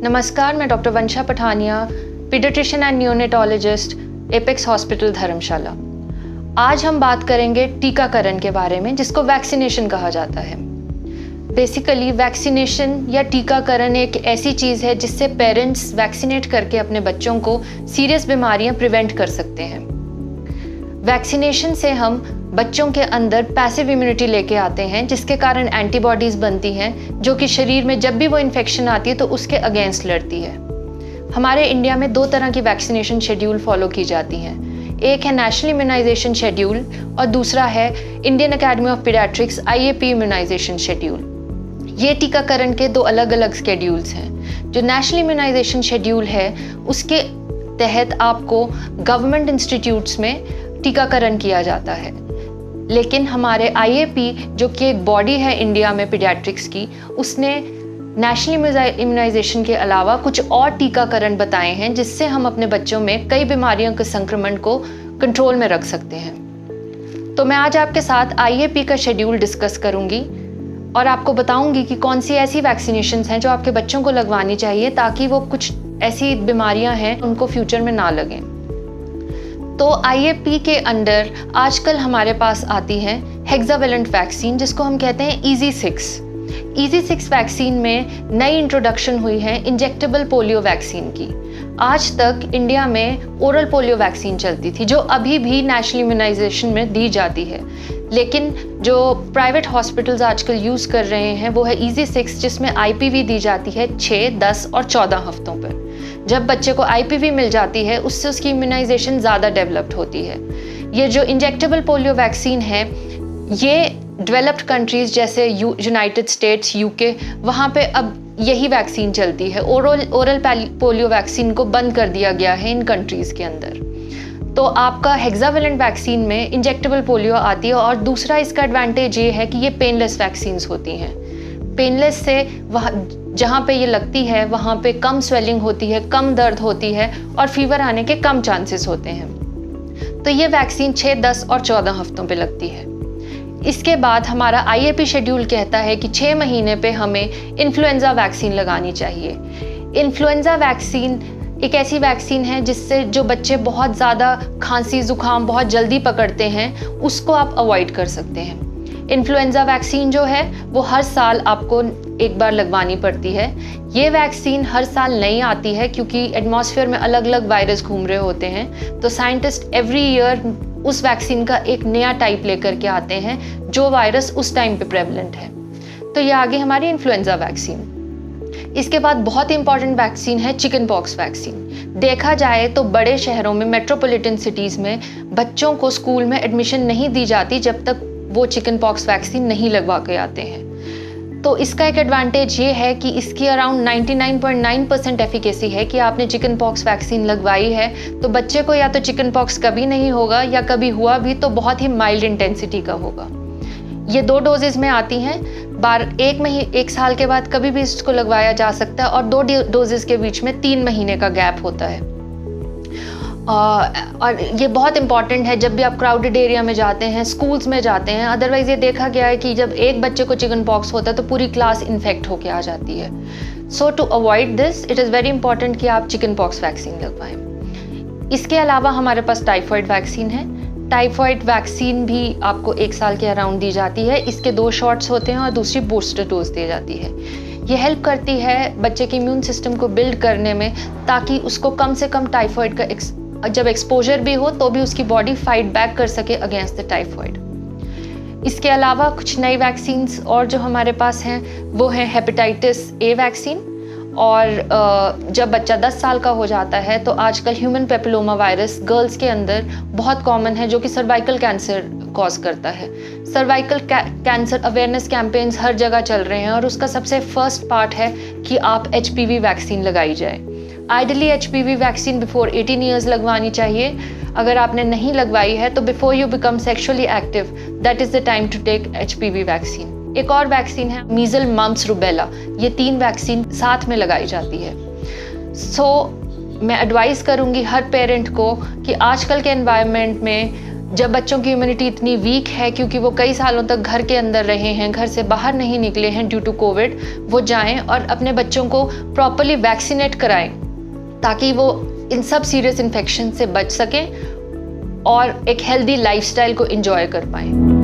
नमस्कार, मैं doctor Vansha Pathania, pediatrician and neonatologist, apex hospital Dharamshala. आज हम बात करेंगे टीकाकरण के बारे में, जिसको वैक्सीनेशन कहा जाता है। बेसिकली वैक्सीनेशन या टीकाकरण एक ऐसी चीज़ है जिससे पेरेंट्स वैक्सीनेट करके अपने बच्चों को सीरियस बीमारियां प्रिवेंट कर सकते हैं। वैक्सीनेशन से हम बच्चों के अंदर पैसिव इम्यूनिटी लेके आते हैं, जिसके कारण एंटीबॉडीज़ बनती हैं जो कि शरीर में जब भी वो इन्फेक्शन आती है तो उसके अगेंस्ट लड़ती है। हमारे इंडिया में 2 तरह की वैक्सीनेशन शेड्यूल फॉलो की जाती हैं। एक है नेशनल इम्यूनाइजेशन शेड्यूल और दूसरा है Indian academy of paediatrics IAP immunisation schedule. ये टीकाकरण के 2 अलग अलग शेड्यूल्स हैं। जो नेशनल इम्यूनाइजेशन शेड्यूल है उसके तहत आपको गवर्नमेंट इंस्टीट्यूट्स में टीकाकरण किया जाता है, लेकिन हमारे IAP जो कि एक बॉडी है इंडिया में पीडियाट्रिक्स की, उसने नेशनल इम्यूनाइजेशन के अलावा कुछ और टीकाकरण बताए हैं जिससे हम अपने बच्चों में कई बीमारियों के संक्रमण को कंट्रोल में रख सकते हैं। तो मैं आज आपके साथ IAP का शेड्यूल डिस्कस करूंगी और आपको बताऊंगी कि कौन सी ऐसी वैक्सीनेशंस हैं जो आपके बच्चों को लगवानी चाहिए ताकि वो कुछ ऐसी बीमारियां हैं उनको फ्यूचर में ना लगें। तो IAP के अंडर आजकल हमारे पास आती है हेक्सावेलेंट वैक्सीन, जिसको हम कहते हैं EZ6 वैक्सीन में नई इंट्रोडक्शन हुई है इंजेक्टेबल पोलियो वैक्सीन की। आज तक इंडिया में ओरल पोलियो वैक्सीन चलती थी जो अभी भी नेशनल इम्यूनाइजेशन में दी जाती है, लेकिन जो प्राइवेट हॉस्पिटल्स आजकल यूज़ कर रहे हैं वो है EZ6, जिसमें IPV दी जाती है 6, 10 और 14 हफ्तों पर। जब बच्चे को IPV मिल जाती है उससे उसकी इम्यूनाइजेशन ज़्यादा डेवलप्ड होती है। ये जो इंजेक्टेबल पोलियो वैक्सीन है ये डेवलप्ड कंट्रीज़ जैसे यूनाइटेड स्टेट्स, UK, वहाँ पे अब यही वैक्सीन चलती है। ओरल पोलियो वैक्सीन को बंद कर दिया गया है इन कंट्रीज़ के अंदर। तो आपका हेक्सावेलेंट वैक्सीन में इंजेक्टेबल पोलियो आती है और दूसरा इसका एडवांटेज ये है कि ये पेनलेस वैक्सीन्स होती हैं। पेनलेस से वहाँ जहाँ पे ये लगती है वहाँ पे कम स्वेलिंग होती है, कम दर्द होती है और फीवर आने के कम चांसेस होते हैं। तो ये वैक्सीन 6, 10 और 14 हफ्तों पे लगती है। इसके बाद हमारा IAP शेड्यूल कहता है कि 6 महीने पे हमें इन्फ्लुएंजा वैक्सीन लगानी चाहिए। इन्फ्लुएंजा वैक्सीन एक ऐसी वैक्सीन है जिससे जो बच्चे बहुत ज़्यादा खांसी जुकाम बहुत जल्दी पकड़ते हैं उसको आप अवॉइड कर सकते हैं। इन्फ्लुएंजा वैक्सीन जो है वो हर साल आपको एक बार लगवानी पड़ती है। ये वैक्सीन हर साल नहीं आती है क्योंकि एटमॉस्फेयर में अलग अलग वायरस घूम रहे होते हैं, तो साइंटिस्ट एवरी ईयर उस वैक्सीन का एक नया टाइप लेकर के आते हैं जो वायरस उस टाइम पे प्रेवलेंट है। तो ये आगे हमारी इन्फ्लुएंजा वैक्सीन। इसके बाद बहुत इंपॉर्टेंट वैक्सीन है चिकन पॉक्स वैक्सीन। देखा जाए तो बड़े शहरों में, मेट्रोपॉलिटन सिटीज़ में बच्चों को स्कूल में एडमिशन नहीं दी जाती जब तक वो चिकन पॉक्स वैक्सीन नहीं लगवा के आते हैं। तो इसका एक एडवांटेज ये है कि इसकी अराउंड 99.9% एफिकेसी है कि आपने चिकन पॉक्स वैक्सीन लगवाई है तो बच्चे को या तो चिकन पॉक्स कभी नहीं होगा या कभी हुआ भी तो बहुत ही माइल्ड इंटेंसिटी का होगा। ये 2 डोजेज में आती हैं। एक साल के बाद कभी भी इसको लगवाया जा सकता है और 2 डोजेज के बीच में 3 महीने का गैप होता है। और ये बहुत इंपॉर्टेंट है जब भी आप क्राउडेड एरिया में जाते हैं, स्कूल्स में जाते हैं। अदरवाइज ये देखा गया है कि जब एक बच्चे को चिकन पॉक्स होता है तो पूरी क्लास इन्फेक्ट होके आ जाती है। So to avoid this it is very important कि आप चिकन पॉक्स वैक्सीन लगवाएं। इसके अलावा हमारे पास टाइफॉइड वैक्सीन है। टाइफॉइड वैक्सीन भी आपको 1 साल के अराउंड दी जाती है। इसके 2 शॉट्स होते हैं और दूसरी बूस्टर डोज दी जाती है। ये हेल्प करती है बच्चे के इम्यून सिस्टम को बिल्ड करने में ताकि उसको कम से कम टाइफॉइड का जब एक्सपोजर भी हो तो भी उसकी बॉडी फाइट बैक कर सके अगेंस्ट द टाइफॉइड। इसके अलावा कुछ नई वैक्सीन्स और जो हमारे पास हैं वो है हेपेटाइटिस A वैक्सीन। और जब बच्चा 10 साल का हो जाता है तो आजकल ह्यूमन पेपिलोमा वायरस गर्ल्स के अंदर बहुत कॉमन है जो कि सर्वाइकल कैंसर कॉज करता है। सर्वाइकल कैंसर अवेयरनेस कैंपेन्स हर जगह चल रहे हैं और उसका सबसे फर्स्ट पार्ट है कि आप HPV वैक्सीन लगाई जाए। Ideally HPV vaccine before 18 years लगवानी चाहिए। अगर आपने नहीं लगवाई है तो before you become sexually active that is the time to take HPV vaccine. एक और वैक्सीन है मीजल, मम्प्स, रूबेला। ये 3 वैक्सीन साथ में लगाई जाती है। मैं एडवाइस करूँगी हर पेरेंट को कि आजकल के एनवायरनमेंट में जब बच्चों की इम्यूनिटी इतनी वीक है क्योंकि वो कई सालों तक घर के अंदर रहे हैं, घर से बाहर नहीं निकले हैं ड्यू टू कोविड, वो जाएं और अपने बच्चों को प्रॉपरली वैक्सीनेट कराएं ताकि वो इन सब सीरियस इन्फेक्शन से बच सकें और एक हेल्दी लाइफस्टाइल को एंजॉय कर पाएं।